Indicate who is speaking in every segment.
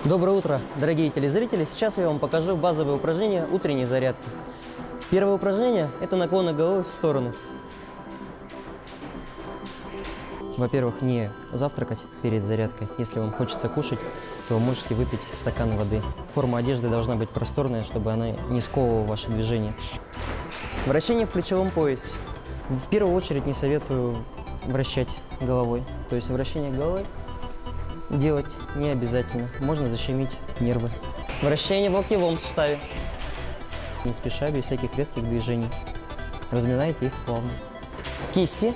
Speaker 1: Доброе утро, дорогие телезрители! Сейчас я вам покажу базовые упражнения утренней зарядки. Первое упражнение – это наклоны головы в сторону. Во-первых, не завтракать перед зарядкой. Если вам хочется кушать, то вы можете выпить стакан воды. Форма одежды должна быть просторная, чтобы она не сковывала ваши движения. Вращение в плечевом поясе. В первую очередь не советую вращать головой. То есть вращение головой делать не обязательно. Можно защемить нервы. Вращение в локтевом суставе. Не спеша, без всяких резких движений. Разминайте их плавно. Кисти.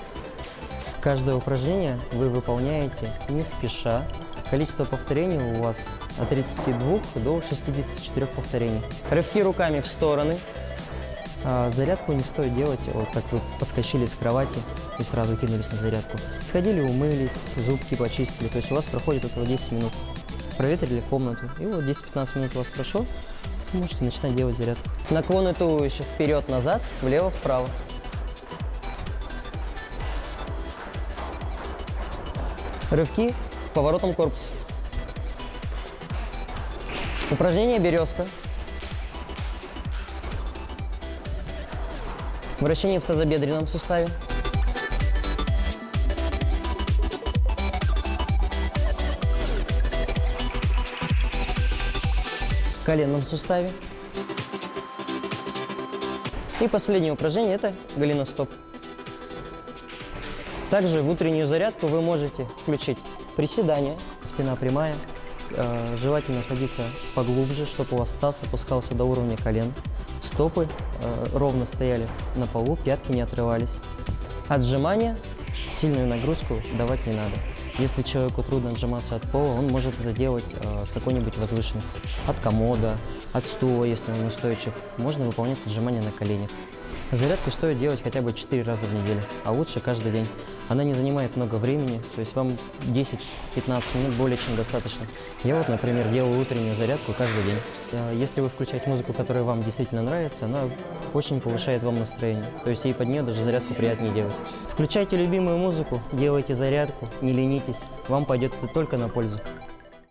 Speaker 1: Каждое упражнение вы выполняете не спеша. Количество повторений у вас от 32 до 64 повторений. Рывки руками в стороны. Зарядку не стоит делать, вот как вы подскочили с кровати и сразу кинулись на зарядку. Сходили, умылись, зубки почистили, то есть у вас проходит около 10 минут. Проветрили комнату, и вот 10-15 минут у вас прошло, вы можете начинать делать зарядку. Наклоны туловища вперед-назад, влево-вправо. Рывки поворотом корпуса. Упражнение березка. Вращение в тазобедренном суставе. В коленном суставе. И последнее упражнение – это голеностоп. Также в утреннюю зарядку вы можете включить приседания, спина прямая. Желательно садиться поглубже, чтобы у вас таз опускался до уровня колен. Стопы ровно стояли на полу, пятки не отрывались. Отжимания, сильную нагрузку давать не надо. Если человеку трудно отжиматься от пола, он может это делать с какой-нибудь возвышенности. От комода, от стула, если он устойчив. Можно выполнять отжимания на коленях. Зарядку стоит делать хотя бы 4 раза в неделю, а лучше каждый день. Она не занимает много времени, то есть вам 10-15 минут более чем достаточно. Я вот, например, делаю утреннюю зарядку каждый день. Если вы включаете музыку, которая вам действительно нравится, она очень повышает вам настроение. То есть и под нее даже зарядку приятнее делать. Включайте любимую музыку, делайте зарядку, не ленитесь, вам пойдет это только на пользу.